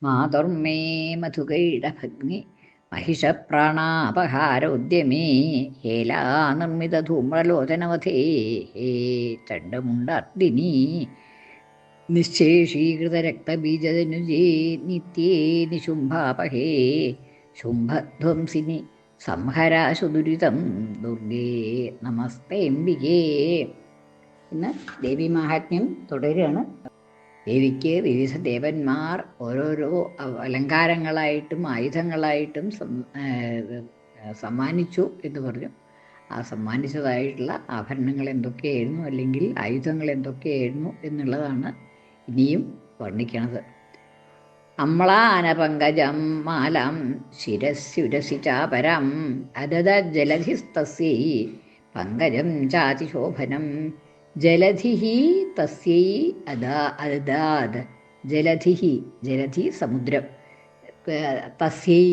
മാതുർമേ മധുകൈടഭഗ്നി महिषप्राणापहारोद्यमे हेलानिर्मितधूम्रलोचनवधे हे चण्डमुण्डार्दिनी निश्शेषीकृतरक्तबीजधनुजे नित्ये निशुम्भापहे शुम्भध्वंसिनि സംഹരാശു ദുരിതം ദുർഗേ നമസ്തേംബികേ. ഇന്ന് ദേവീമാഹാത്മ്യം തുടരുകയാണ്. ദേവിക്ക് വിവിധ ദേവന്മാർ ഓരോരോ അലങ്കാരങ്ങളായിട്ടും ആയുധങ്ങളായിട്ടും സമ്മാനിച്ചു എന്ന് പറഞ്ഞു. ആ സമ്മാനിച്ചതായിട്ടുള്ള ആഭരണങ്ങൾ എന്തൊക്കെയായിരുന്നു, അല്ലെങ്കിൽ ആയുധങ്ങൾ എന്തൊക്കെയായിരുന്നു എന്നുള്ളതാണ് ഇനിയും വർണ്ണിക്കണത്. അമ്ലാനപങ്കജം മാലാം ശിരസ്യുരസി ചാപരം അദദ ജലധിസ്തസ്യൈ പങ്കജം ചാതിശോഭനം ജലധിഹി തസ്യൈ അദാദ്. ജലധിഹി, ജലധി സമുദ്രം, തസ്യൈ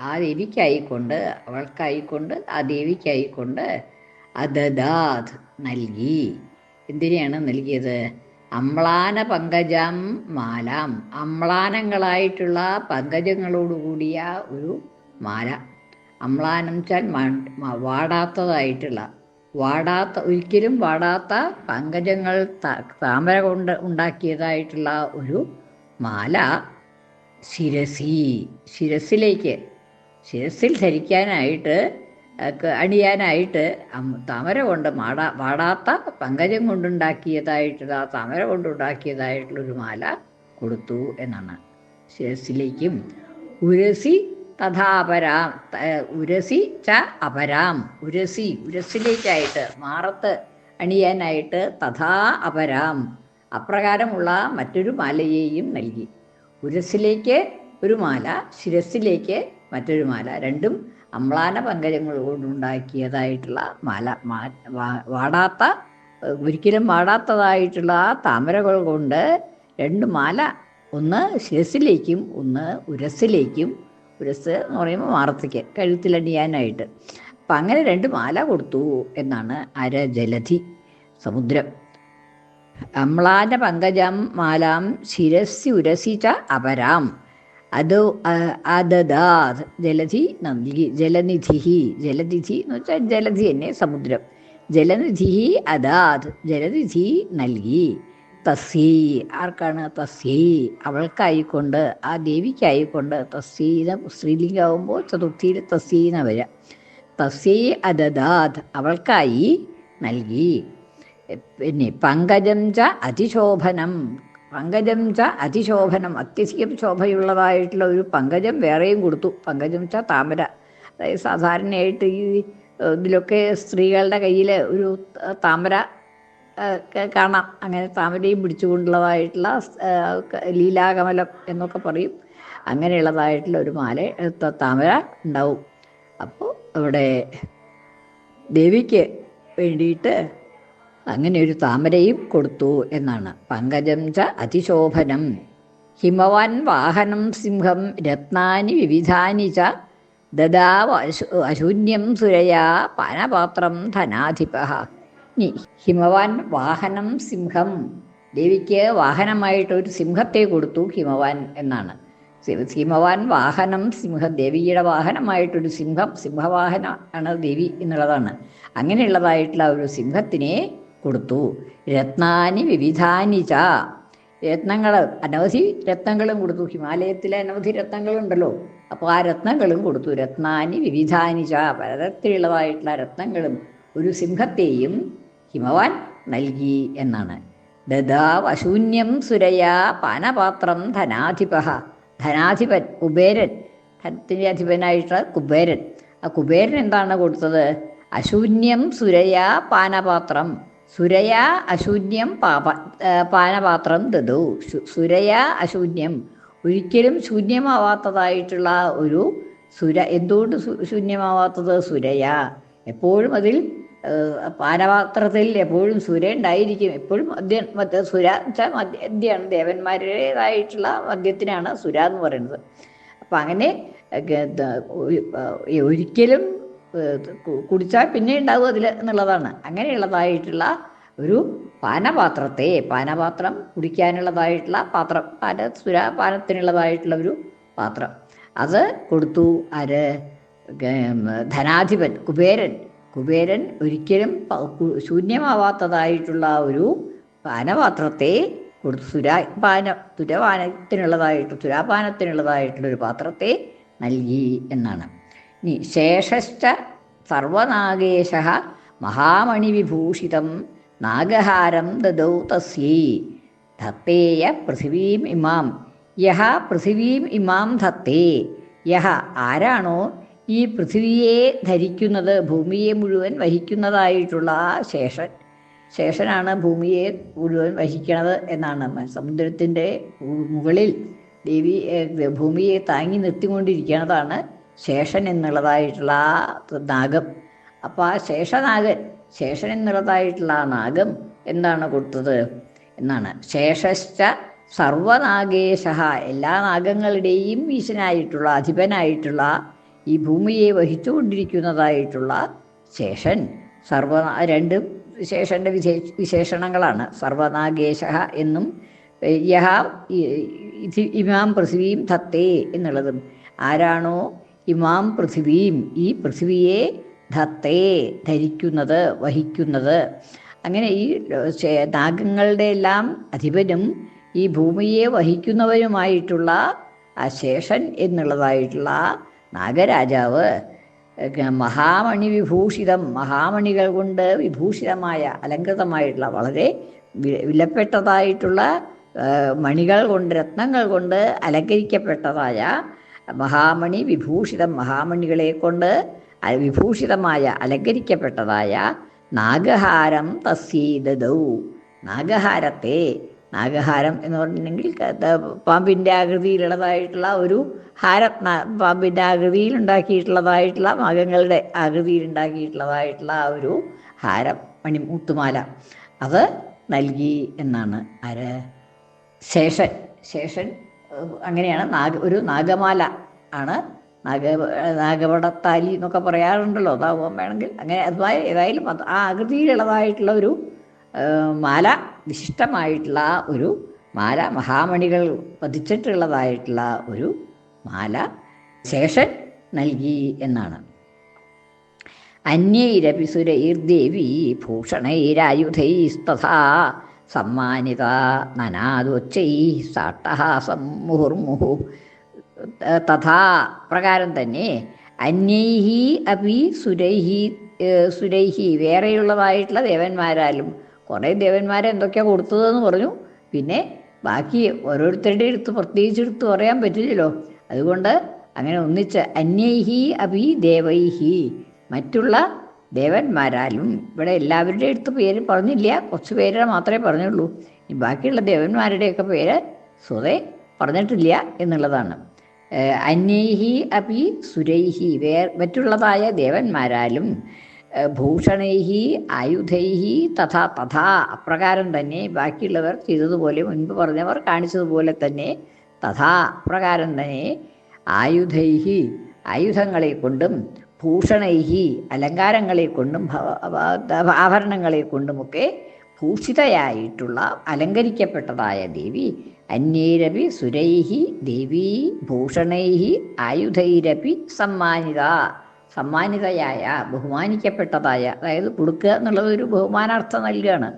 ആ ദേവിക്കായിക്കൊണ്ട്, അവൾക്കായിക്കൊണ്ട്, ആ ദേവിക്കായിക്കൊണ്ട് അദദാദ് നൽകി. എന്തിനെയാണ് നൽകിയത്? അമ്ലാന പങ്കജം മാലാം, അമ്ലാനങ്ങളായിട്ടുള്ള പങ്കജങ്ങളോടുകൂടിയ ഒരു മാല. അമ്ലാനം വെച്ചാൽ വാടാത്തതായിട്ടുള്ള, ഒരിക്കലും വാടാത്ത പങ്കജങ്ങൾ താമര കൊണ്ട് ഉണ്ടാക്കിയതായിട്ടുള്ള ഒരു മാല ശിരസിൽ ധരിക്കാനായിട്ട്, അണിയാനായിട്ട് താമര കൊണ്ട് വാടാത്ത പങ്കജം കൊണ്ടുണ്ടാക്കിയതായിട്ടുള്ള, താമര കൊണ്ടുണ്ടാക്കിയതായിട്ടുള്ളൊരു മാല കൊടുത്തു എന്നാണ്. ശിരസിലേക്കും ഉരസി തഥാപരാം, ഉരസി ച അപരാം, ഉരസിലേക്കായിട്ട്, മാറത്ത് അണിയാനായിട്ട്, തഥാ അപരാം അപ്രകാരമുള്ള മറ്റൊരു മാലയെയും നൽകി. ഉരസിലേക്ക് ഒരു മാല, ശിരസിലേക്ക് മറ്റൊരു മാല, രണ്ടും അമ്ലാന പങ്കജങ്ങൾ കൊണ്ടുണ്ടാക്കിയതായിട്ടുള്ള മാല. വാടാത്ത, ഒരിക്കലും വാടാത്തതായിട്ടുള്ള താമരകൾ കൊണ്ട് രണ്ട് മാല, ഒന്ന് ശിരസിലേക്കും ഒന്ന് ഉരസിലേക്കും. ഉരസ് എന്ന് പറയുമ്പോൾ മാറത്തേക്ക്, കഴുത്തിലണിയാനായിട്ട്. അപ്പം അങ്ങനെ രണ്ട് മാല കൊടുത്തു എന്നാണ്. ജലധി സമുദ്രം. അമ്ലാന പങ്കജം മാലാം ശിരസി ഉരസി ച അപരാം അദദാത് ജലധി നൽകി. ജലനിധി എന്ന് വെച്ചാൽ ജലധി തന്നെ, സമുദ്രം. ജലനിധി അദാത് ജലനിധി നൽകി. തസ്യൈ, ആർക്കാണ്? തസ്യൈ അവൾക്കായിക്കൊണ്ട്, ആ ദേവിക്കായിക്കൊണ്ട്. തസ്യൈ സ്ത്രീലിംഗാവുമ്പോൾ ചതുർത്ഥിയിൽ തസ്യൈ എന്ന് വരിക. തസ്യൈ അദദാത് അവൾക്കായി നൽകി. പിന്നെ പങ്കജം ച അതിശോഭനം, പങ്കജം ച അതിശോഭനം അത്യധികം ശോഭയുള്ളതായിട്ടുള്ള ഒരു പങ്കജം വേറെയും കൊടുത്തു. പങ്കജം ച താമര. അതായത് സാധാരണയായിട്ട് ഈ ഇതിലൊക്കെ സ്ത്രീകളുടെ കയ്യിൽ ഒരു താമര കാണാം. അങ്ങനെ താമരയും പിടിച്ചുകൊണ്ടുള്ളതായിട്ടുള്ള ലീലാകമലം എന്നൊക്കെ പറയും. അങ്ങനെയുള്ളതായിട്ടുള്ള ഒരു മാല, താമര ഉണ്ടാവും. അപ്പോൾ ഇവിടെ ദേവിക്ക് വേണ്ടിയിട്ട് അങ്ങനെ ഒരു താമരയും കൊടുത്തു എന്നാണ്. പങ്കജം ച അതിശോഭനം. ഹിമവാൻ വാഹനം സിംഹം രത്നാനി വിവിധാനി ച ദദാവ് അശൂന്യം സുരയാ പാനപാത്രം ധനാധിപഃ. ഇനി ഹിമവാൻ വാഹനം സിംഹം, ദേവിക്ക് വാഹനമായിട്ടൊരു സിംഹത്തെ കൊടുത്തു ഹിമവാൻ എന്നാണ്. ഹിമവാൻ വാഹനം സിംഹം, ദേവിയുടെ വാഹനമായിട്ടൊരു സിംഹം, സിംഹവാഹന ആണ് ദേവി എന്നുള്ളതാണ്. അങ്ങനെയുള്ളതായിട്ടുള്ള ഒരു സിംഹത്തിനെ കൊടുത്തു. രത്നാനി വിവിധാനി ച, രത്നങ്ങൾ, അനവധി രത്നങ്ങളും കൊടുത്തു. ഹിമാലയത്തിലെ അനവധി രത്നങ്ങളുണ്ടല്ലോ, അപ്പോൾ ആ രത്നങ്ങളും കൊടുത്തു. രത്നാനി വിവിധാനി ച, പലതരത്തിലുള്ളതായിട്ടുള്ള രത്നങ്ങളും ഒരു സിംഹത്തെയും ഹിമവാൻ നൽകി എന്നാണ്. ദദാവ് അശൂന്യം സുരയാ പാനപാത്രം ധനാധിപഃ. ധനാധിപൻ കുബേരൻ, ധനത്തിൻ്റെ അധിപനായിട്ടുള്ള കുബേരൻ. ആ കുബേരൻ എന്താണ് കൊടുത്തത്? അശൂന്യം സുരയാ പാനപാത്രം. സുരയാ അശൂന്യം പാനപാത്രം ദദൗ. സുരയാ അശൂന്യം, ഒരിക്കലും ശൂന്യമാവാത്തതായിട്ടുള്ള ഒരു സുര. എന്തുകൊണ്ട് ശൂന്യമാവാത്തത്? സുരയാ, എപ്പോഴും അതിൽ പാനപാത്രത്തിൽ എപ്പോഴും സുര ഉണ്ടായിരിക്കും. എപ്പോഴും സുര വെച്ചാൽ മദ്യമാണ്, ദേവന്മാരുടേതായിട്ടുള്ള മദ്യത്തിനാണ് സുര എന്ന് പറയുന്നത്. അപ്പം അങ്ങനെ ഒരിക്കലും കുടിച്ചാൽ പിന്നെ ഉണ്ടാവും അതിൽ എന്നുള്ളതാണ്. അങ്ങനെയുള്ളതായിട്ടുള്ള ഒരു പാനപാത്രത്തെ, പാനപാത്രം കുടിക്കാനുള്ളതായിട്ടുള്ള പാത്രം, സുരാപാനത്തിനുള്ളതായിട്ടുള്ള ഒരു പാത്രം, അത് കൊടുത്തു. ആര്? ധനാധിപൻ കുബേരൻ. കുബേരൻ ഒരിക്കലും ശൂന്യമാവാത്തതായിട്ടുള്ള ഒരു പാനപാത്രത്തെ കൊടുത്തു. സുരാപാനത്തിനുള്ളതായിട്ടുള്ളൊരു പാത്രത്തെ നൽകി എന്നാണ്. ഇനി ശേഷശ്ച സർവനാഗേശ മഹാമണിവിഭൂഷിതം നാഗഹാരം ദദൗ തസ്യൈ ധത്തേയ പൃഥിവീം ഇമാം. യഹ പൃഥിവീം ഇമാം ധത്തേ. യഹ ആരാണോ ഈ പൃഥിവിയെ ധരിക്കുന്നത്, ഭൂമിയെ മുഴുവൻ വഹിക്കുന്നതായിട്ടുള്ള ശേഷൻ. ശേഷനാണ് ഭൂമിയെ മുഴുവൻ വഹിക്കുന്നത് എന്നാണ്. സമുദ്രത്തിൻ്റെ മുകളിൽ ദേവി ഭൂമിയെ താങ്ങി നിർത്തിക്കൊണ്ടിരിക്കുന്നതാണ് ശേഷൻ എന്നുള്ളതായിട്ടുള്ള നാഗം. അപ്പോൾ ആ ശേഷൻ എന്നുള്ളതായിട്ടുള്ള ആ നാഗം എന്താണ് കൊടുത്തത് എന്നാണ്. ശേഷശ്ച സർവനാഗേശ, എല്ലാ നാഗങ്ങളുടെയും ഈശനായിട്ടുള്ള, അധിപനായിട്ടുള്ള, ഈ ഭൂമിയെ വഹിച്ചുകൊണ്ടിരിക്കുന്നതായിട്ടുള്ള ശേഷൻ. രണ്ട് ശേഷൻ്റെ വിശേഷണങ്ങളാണ്. സർവനാഗേശ എന്നും യഹ ഇമാം പൃഥിവീം ധത്തേ എന്നുള്ളതും. ആരാണോ ഇമാം പൃഥിവീം, ഈ പൃഥിവിയെ ധത്തേ ധരിക്കുന്നത്, വഹിക്കുന്നത്. അങ്ങനെ ഈ നാഗങ്ങളുടെ എല്ലാം അധിപനും ഈ ഭൂമിയെ വഹിക്കുന്നവരുമായിട്ടുള്ള ആ ശേഷൻ എന്നുള്ളതായിട്ടുള്ള നാഗരാജാവ് മഹാമണി വിഭൂഷിതം, മഹാമണികൾ കൊണ്ട് വിഭൂഷിതമായ, അലങ്കൃതമായിട്ടുള്ള, വളരെ വിലപ്പെട്ടതായിട്ടുള്ള മണികൾ കൊണ്ട്, രത്നങ്ങൾ കൊണ്ട് അലങ്കരിക്കപ്പെട്ടതായ മഹാമണി വിഭൂഷിതം, മഹാമണികളെ കൊണ്ട് വിഭൂഷിതമായ, അലങ്കരിക്കപ്പെട്ടതായ നാഗഹാരം തസ്യൈ ദദൗ, നാഗഹാരത്തെ. നാഗഹാരം എന്ന് പറഞ്ഞിട്ടുണ്ടെങ്കിൽ പാമ്പിൻ്റെ ആകൃതിയിലുള്ളതായിട്ടുള്ള ഒരു ഹാരം, പാമ്പിൻ്റെ ആകൃതിയിൽ ഉണ്ടാക്കിയിട്ടുള്ളതായിട്ടുള്ള, മൃഗങ്ങളുടെ ആകൃതിയിൽ ഉണ്ടാക്കിയിട്ടുള്ളതായിട്ടുള്ള ആ ഒരു ഹാരം, മണിമുത്തുമാല, അത് നൽകി എന്നാണ്. ആര്? ശേഷൻ. അങ്ങനെയാണ് ഒരു നാഗമാല ആണ്. നാഗപടത്താലി എന്നൊക്കെ പറയാറുണ്ടല്ലോ, അതാവാൻ വേണമെങ്കിൽ. അങ്ങനെ അതുമായി ഏതായാലും ആ ആകൃതിയിലുള്ളതായിട്ടുള്ള ഒരു മാല, വിശിഷ്ടമായിട്ടുള്ള ഒരു മാല, മഹാമണികൾ പതിച്ചിട്ടുള്ളതായിട്ടുള്ള ഒരു മാല ശേഷൻ നൽകി എന്നാണ്. അന്യൈരപി സുരൈർദേവി ഭൂഷണൈരായുധൈസ്തഥാ സമ്മാനിത നനാദോച്ചൈ സാട്ടഹാസം മുഹുർമുഹു. തഥാ പ്രകാരം തന്നെ അന്യൈഹി അപി സുരൈഹി വേറെയുള്ളതായിട്ടുള്ള ദേവന്മാരാലും, കുറേ ദേവന്മാരെ എന്തൊക്കെയാണ് കൊടുത്തതെന്ന് പറഞ്ഞു. പിന്നെ ബാക്കി ഓരോരുത്തരുടെ അടുത്ത് പ്രത്യേകിച്ചെടുത്ത് പറയാൻ പറ്റില്ലല്ലോ. അതുകൊണ്ട് അങ്ങനെ ഒന്നിച്ച് അന്യൈഹി അപി ദേവൈഹി, മറ്റുള്ള ദേവന്മാരാലും. ഇവിടെ എല്ലാവരുടെ അടുത്ത് പേര് പറഞ്ഞില്ല, കുറച്ച് പേരെ മാത്രമേ പറഞ്ഞുള്ളൂ. ബാക്കിയുള്ള ദേവന്മാരുടെയൊക്കെ പേര് സ്വതേ പറഞ്ഞിട്ടില്ല എന്നുള്ളതാണ്. അന്യൈഹി അപി സുരൈഹി, മറ്റുള്ളതായ ദേവന്മാരാലും, ഭൂഷണൈഹി ആയുധൈഹി തഥാ അപ്രകാരം തന്നെ ബാക്കിയുള്ളവർ ചെയ്തതുപോലെ, മുൻപ് പറഞ്ഞവർ കാണിച്ചതുപോലെ തന്നെ, തഥാ അപ്രകാരം തന്നെ ആയുധൈഹി ആയുധങ്ങളെ കൊണ്ടും, ഭൂഷണൈഹി അലങ്കാരങ്ങളെ കൊണ്ടും, ആഭരണങ്ങളെ കൊണ്ടുമൊക്കെ ഭൂഷിതയായിട്ടുള്ള, അലങ്കരിക്കപ്പെട്ടതായ ദേവി. അന്യേരപി സുരൈഹി ദേവി ഭൂഷണൈഹി ആയുധൈരപി സമ്മാനിതയായ, ബഹുമാനിക്കപ്പെട്ടതായ, അതായത് കൊടുക്കുക എന്നുള്ളത് ഒരു ബഹുമാനാർത്ഥം നൽകുകയാണ്.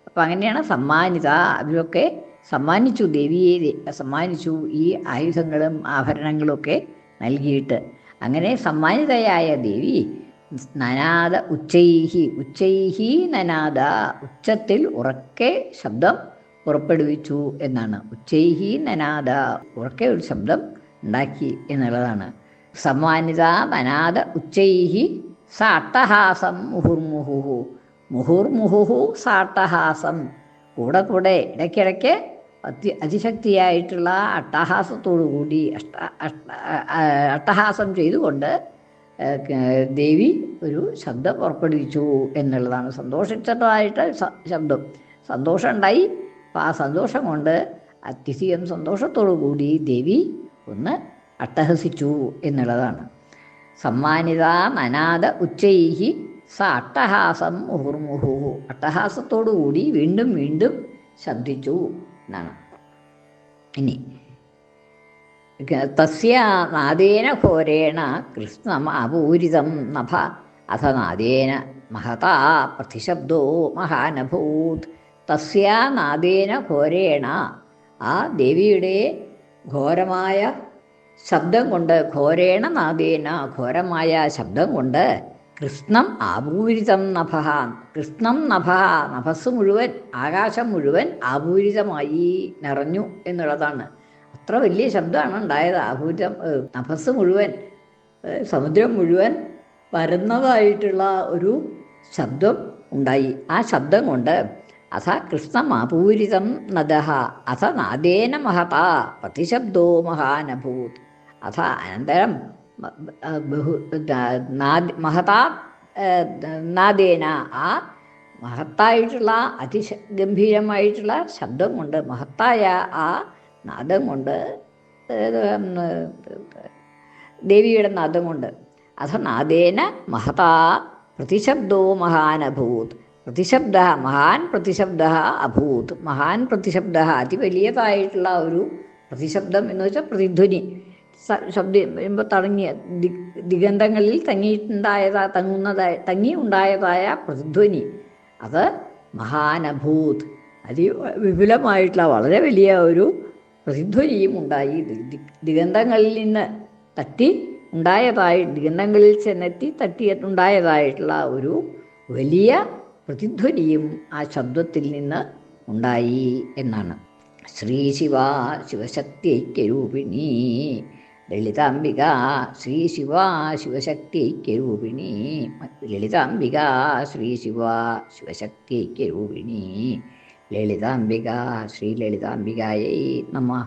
അപ്പം അങ്ങനെയാണ് സമ്മാനിത. അവരൊക്കെ സമ്മാനിച്ചു, ദേവിയെ സമ്മാനിച്ചു ഈ ആയുധങ്ങളും ആഭരണങ്ങളൊക്കെ നൽകിയിട്ട്. അങ്ങനെ സമ്മാനിതയായ ദേവി നനാദ ഉച്ചൈഹി നനാദ, ഉച്ചത്തിൽ ഉറക്കെ ശബ്ദം പുറപ്പെടുവിച്ചു എന്നാണ്. ഉച്ചൈഹി നനാദ, ഉറക്കെ ഒരു ശബ്ദം ഉണ്ടാക്കി എന്നുള്ളതാണ്. സമ്മാനിത നനാദ ഉച്ചൈഹി സാട്ടഹാസം മുഹുർമുഹു സാട്ടഹാസം. കൂടെ ഇടയ്ക്കിടയ്ക്ക് അതിശക്തിയായിട്ടുള്ള അട്ടഹാസത്തോടു കൂടി അട്ടഹാസം ചെയ്തുകൊണ്ട് ദേവി ഒരു ശബ്ദം പുറപ്പെടുവിച്ചു എന്നുള്ളതാണ്. സന്തോഷിച്ചതായിട്ട് ശബ്ദം, സന്തോഷം ഉണ്ടായി. അപ്പം ആ സന്തോഷം കൊണ്ട് അതിശയം സന്തോഷത്തോടു കൂടി ദേവി ഒന്ന് അട്ടഹസിച്ചു എന്നുള്ളതാണ്. സമ്മാനിത നനാദ ഉച്ചൈഹി സ അട്ടഹാസം മുഹുർമുഹു, അട്ടഹാസത്തോടുകൂടി വീണ്ടും വീണ്ടും ശബ്ദിച്ചു എന്നാണ്. ഇനി തസ്യ നാദേന ഘോരേണ കൃഷ്ണം അപൂരിതം നഭ അഥ നാദേന മഹതാ പ്രതിശബ്ദോ മഹാനഭൂത്. തസ്യ നാദേന ഘോരേണ, ആ ദേവിയുടെ ഘോരമായ ശബ്ദം കൊണ്ട്, ഘോരേണ നാദേന, ഘോരമായ ശബ്ദം കൊണ്ട് കൃഷ്ണം ആപൂരിതം നഭ, കൃഷ്ണം നഭ, നഭസ് മുഴുവൻ, ആകാശം മുഴുവൻ ആപൂരിതമായി നിറഞ്ഞു എന്നുള്ളതാണ്. അത്ര വലിയ ശബ്ദമാണ് ഉണ്ടായത്. ആപൂരിതം, നഭസ് മുഴുവൻ, സമുദ്രം മുഴുവൻ വരുന്നതായിട്ടുള്ള ഒരു ശബ്ദം ഉണ്ടായി. ആ ശബ്ദം കൊണ്ട് അഥ കൃഷ്ണം ആപൂരിതം നദഃ അഥ നാദേന മഹതാ പ്രതിശബ്ദോ മഹാനഭൂത്. അഥ അനന്തരം മഹതാ നാദേന, ആ മഹത്തായിട്ടുള്ള അതിഗംഭീരമായിട്ടുള്ള ശബ്ദം കൊണ്ട്, മഹത്തായ ആ നാദം കൊണ്ട്, ദേവിയുടെ നാദം കൊണ്ട്, അഥ നാദേന മഹതാ പ്രതിശബ്ദോ മഹാനഭൂത്. പ്രതിശബ്ദ, മഹാൻ പ്രതിശബ്ദ അഭൂത്. മഹാൻ പ്രതിശബ്ദ, അതിവലിയതായിട്ടുള്ള ഒരു പ്രതിശബ്ദം എന്ന് വെച്ചാൽ പ്രതിധ്വനി, ശബ്ദം വരുമ്പോൾ തടങ്ങിയ ദിഗന്ധങ്ങളിൽ തങ്ങി ഉണ്ടായതായ പ്രതിധ്വനി, അത് മഹാനഭൂത്, വിപുലമായിട്ടുള്ള വളരെ വലിയ ഒരു പ്രതിധ്വനിയും ഉണ്ടായി. ദിഗന്ധങ്ങളിൽ നിന്ന് തട്ടി ഉണ്ടായതായി, ദിഗന്ധങ്ങളിൽ ചെന്നെത്തി ഉണ്ടായതായിട്ടുള്ള ഒരു വലിയ പ്രതിധ്വനിയും ആ ശബ്ദത്തിൽ നിന്ന് ഉണ്ടായി എന്നാണ്. ശ്രീ ശിവ ശിവശക്തിഐക്യരൂപിണി ലളിതാംബിക, ശ്രീ ശിവ ശിവശക്തിഐക്യരൂപിണി ലളിതാംബിക, ശ്രീ ശിവ ശിവശക്തിഐക്യരൂപിണി ലളിതാംബിക, ശ്രീ ലളിതാംബികായൈ നമഃ.